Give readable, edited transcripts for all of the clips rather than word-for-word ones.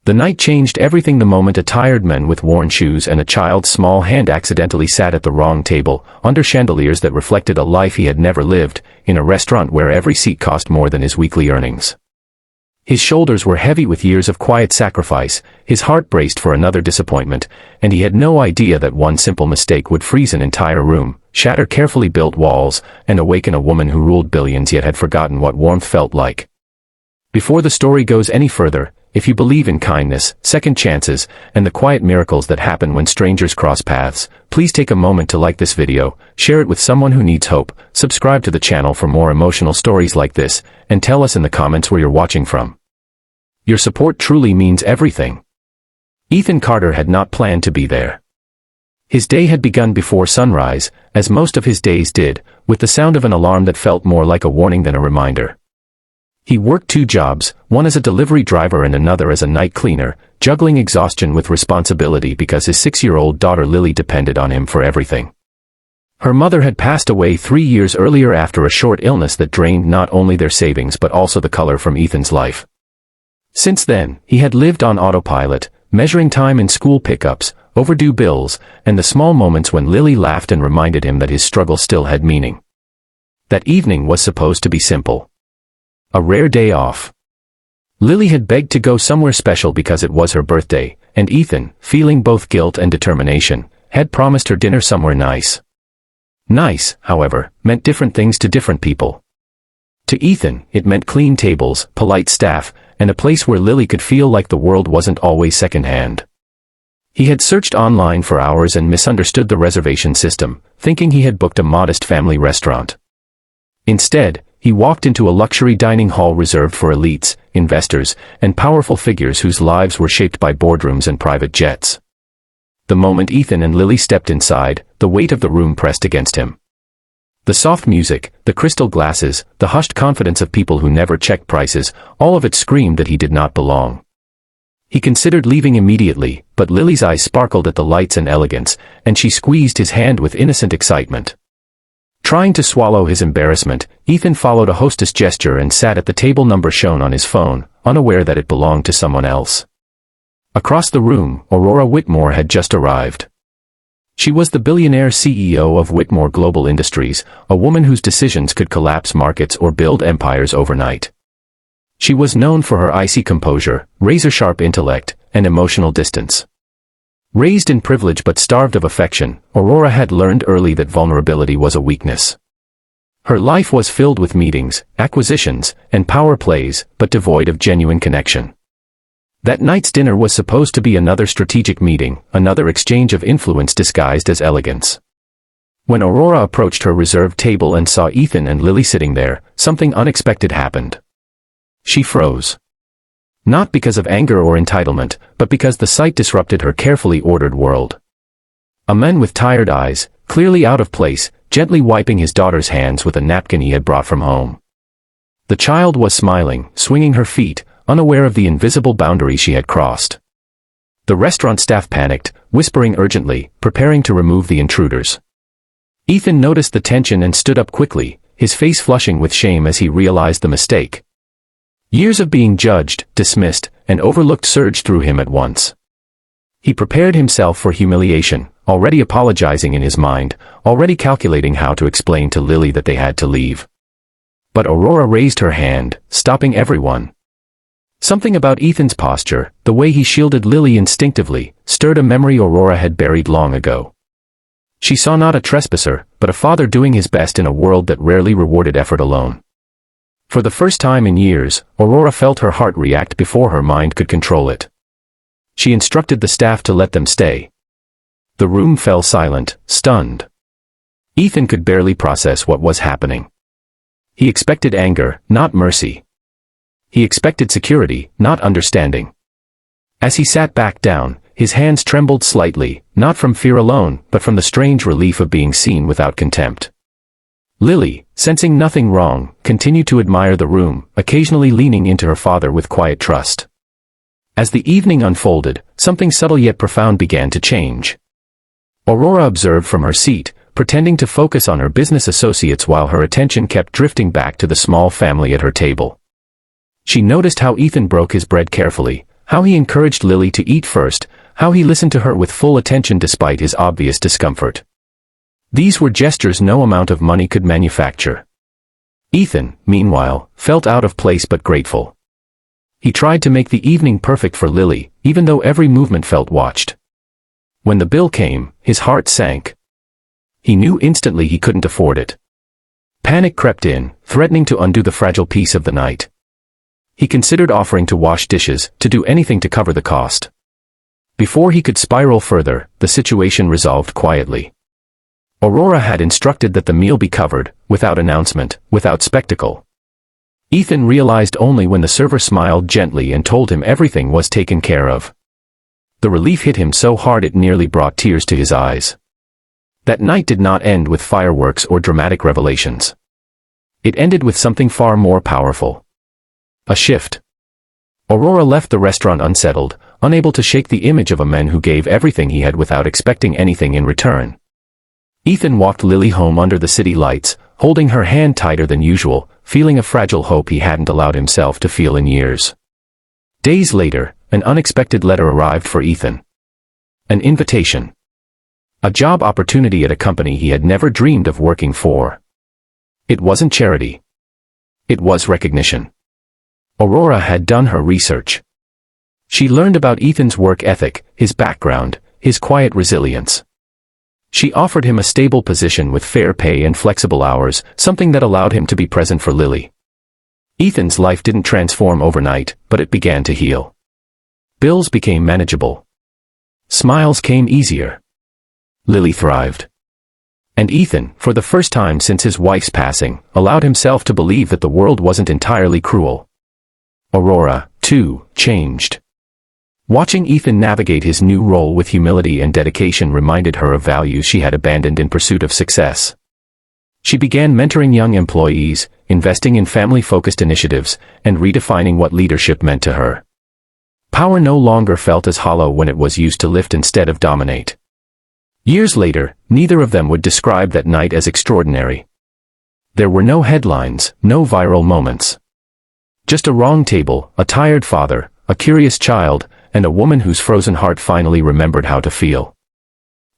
The night changed everything the moment a tired man with worn shoes and a child's small hand accidentally sat at the wrong table, under chandeliers that reflected a life he had never lived, in a restaurant where every seat cost more than his weekly earnings. His shoulders were heavy with years of quiet sacrifice, his heart braced for another disappointment, and he had no idea that one simple mistake would freeze an entire room, shatter carefully built walls, and awaken a woman who ruled billions yet had forgotten what warmth felt like. Before the story goes any further, if you believe in kindness, second chances, and the quiet miracles that happen when strangers cross paths, please take a moment to like this video, share it with someone who needs hope, subscribe to the channel for more emotional stories like this, and tell us in the comments where you're watching from. Your support truly means everything. Ethan Carter had not planned to be there. His day had begun before sunrise, as most of his days did, with the sound of an alarm that felt more like a warning than a reminder. He worked 2 jobs, one as a delivery driver and another as a night cleaner, juggling exhaustion with responsibility because his 6-year-old daughter Lily depended on him for everything. Her mother had passed away 3 years earlier after a short illness that drained not only their savings but also the color from Ethan's life. Since then, he had lived on autopilot, measuring time in school pickups, overdue bills, and the small moments when Lily laughed and reminded him that his struggle still had meaning. That evening was supposed to be simple. A rare day off. Lily had begged to go somewhere special because it was her birthday, and Ethan, feeling both guilt and determination, had promised her dinner somewhere nice. Nice, however, meant different things to different people. To Ethan, it meant clean tables, polite staff, and a place where Lily could feel like the world wasn't always secondhand. He had searched online for hours and misunderstood the reservation system, thinking he had booked a modest family restaurant. Instead, he walked into a luxury dining hall reserved for elites, investors, and powerful figures whose lives were shaped by boardrooms and private jets. The moment Ethan and Lily stepped inside, the weight of the room pressed against him. The soft music, the crystal glasses, the hushed confidence of people who never checked prices, all of it screamed that he did not belong. He considered leaving immediately, but Lily's eyes sparkled at the lights and elegance, and she squeezed his hand with innocent excitement. Trying to swallow his embarrassment, Ethan followed a hostess gesture and sat at the table number shown on his phone, unaware that it belonged to someone else. Across the room, Aurora Whitmore had just arrived. She was the billionaire CEO of Whitmore Global Industries, a woman whose decisions could collapse markets or build empires overnight. She was known for her icy composure, razor-sharp intellect, and emotional distance. Raised in privilege but starved of affection, Aurora had learned early that vulnerability was a weakness. Her life was filled with meetings, acquisitions, and power plays, but devoid of genuine connection. That night's dinner was supposed to be another strategic meeting, another exchange of influence disguised as elegance. When Aurora approached her reserved table and saw Ethan and Lily sitting there, something unexpected happened. She froze. Not because of anger or entitlement, but because the sight disrupted her carefully ordered world. A man with tired eyes, clearly out of place, gently wiping his daughter's hands with a napkin he had brought from home. The child was smiling, swinging her feet, unaware of the invisible boundary she had crossed. The restaurant staff panicked, whispering urgently, preparing to remove the intruders. Ethan noticed the tension and stood up quickly, his face flushing with shame as he realized the mistake. Years of being judged, dismissed, and overlooked surged through him at once. He prepared himself for humiliation, already apologizing in his mind, already calculating how to explain to Lily that they had to leave. But Aurora raised her hand, stopping everyone. Something about Ethan's posture, the way he shielded Lily instinctively, stirred a memory Aurora had buried long ago. She saw not a trespasser, but a father doing his best in a world that rarely rewarded effort alone. For the first time in years, Aurora felt her heart react before her mind could control it. She instructed the staff to let them stay. The room fell silent, stunned. Ethan could barely process what was happening. He expected anger, not mercy. He expected security, not understanding. As he sat back down, his hands trembled slightly, not from fear alone, but from the strange relief of being seen without contempt. Lily, sensing nothing wrong, continued to admire the room, occasionally leaning into her father with quiet trust. As the evening unfolded, something subtle yet profound began to change. Aurora observed from her seat, pretending to focus on her business associates while her attention kept drifting back to the small family at her table. She noticed how Ethan broke his bread carefully, How he encouraged Lily to eat first, how he listened to her with full attention despite his obvious discomfort. These were gestures no amount of money could manufacture. Ethan, meanwhile, felt out of place but grateful. He tried to make the evening perfect for Lily, even though every movement felt watched. When the bill came, his heart sank. He knew instantly he couldn't afford it. Panic crept in, threatening to undo the fragile peace of the night. He considered offering to wash dishes, to do anything to cover the cost. Before he could spiral further, the situation resolved quietly. Aurora had instructed that the meal be covered, without announcement, without spectacle. Ethan realized only when the server smiled gently and told him everything was taken care of. The relief hit him so hard it nearly brought tears to his eyes. That night did not end with fireworks or dramatic revelations. It ended with something far more powerful. A shift. Aurora left the restaurant unsettled, unable to shake the image of a man who gave everything he had without expecting anything in return. Ethan walked Lily home under the city lights, holding her hand tighter than usual, feeling a fragile hope he hadn't allowed himself to feel in years. Days later, an unexpected letter arrived for Ethan. An invitation. A job opportunity at a company he had never dreamed of working for. It wasn't charity. It was recognition. Aurora had done her research. She learned about Ethan's work ethic, his background, his quiet resilience. She offered him a stable position with fair pay and flexible hours, something that allowed him to be present for Lily. Ethan's life didn't transform overnight, but it began to heal. Bills became manageable. Smiles came easier. Lily thrived. And Ethan, for the first time since his wife's passing, allowed himself to believe that the world wasn't entirely cruel. Aurora, too, changed. Watching Ethan navigate his new role with humility and dedication reminded her of values she had abandoned in pursuit of success. She began mentoring young employees, investing in family-focused initiatives, and redefining what leadership meant to her. Power no longer felt as hollow when it was used to lift instead of dominate. Years later, neither of them would describe that night as extraordinary. There were no headlines, no viral moments. Just a wrong table, a tired father, a curious child, and a woman whose frozen heart finally remembered how to feel.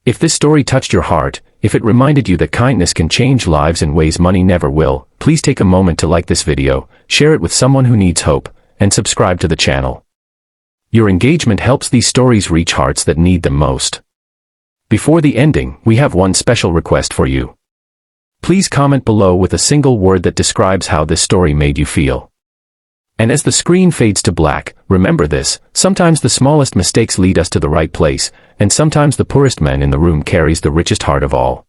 If this story touched your heart, if it reminded you that kindness can change lives in ways money never will, please take a moment to like this video, share it with someone who needs hope, and subscribe to the channel. Your engagement helps these stories reach hearts that need them most. Before the ending, we have one special request for you. Please comment below with a single word that describes how this story made you feel. And as the screen fades to black, remember this: sometimes the smallest mistakes lead us to the right place, and sometimes the poorest man in the room carries the richest heart of all.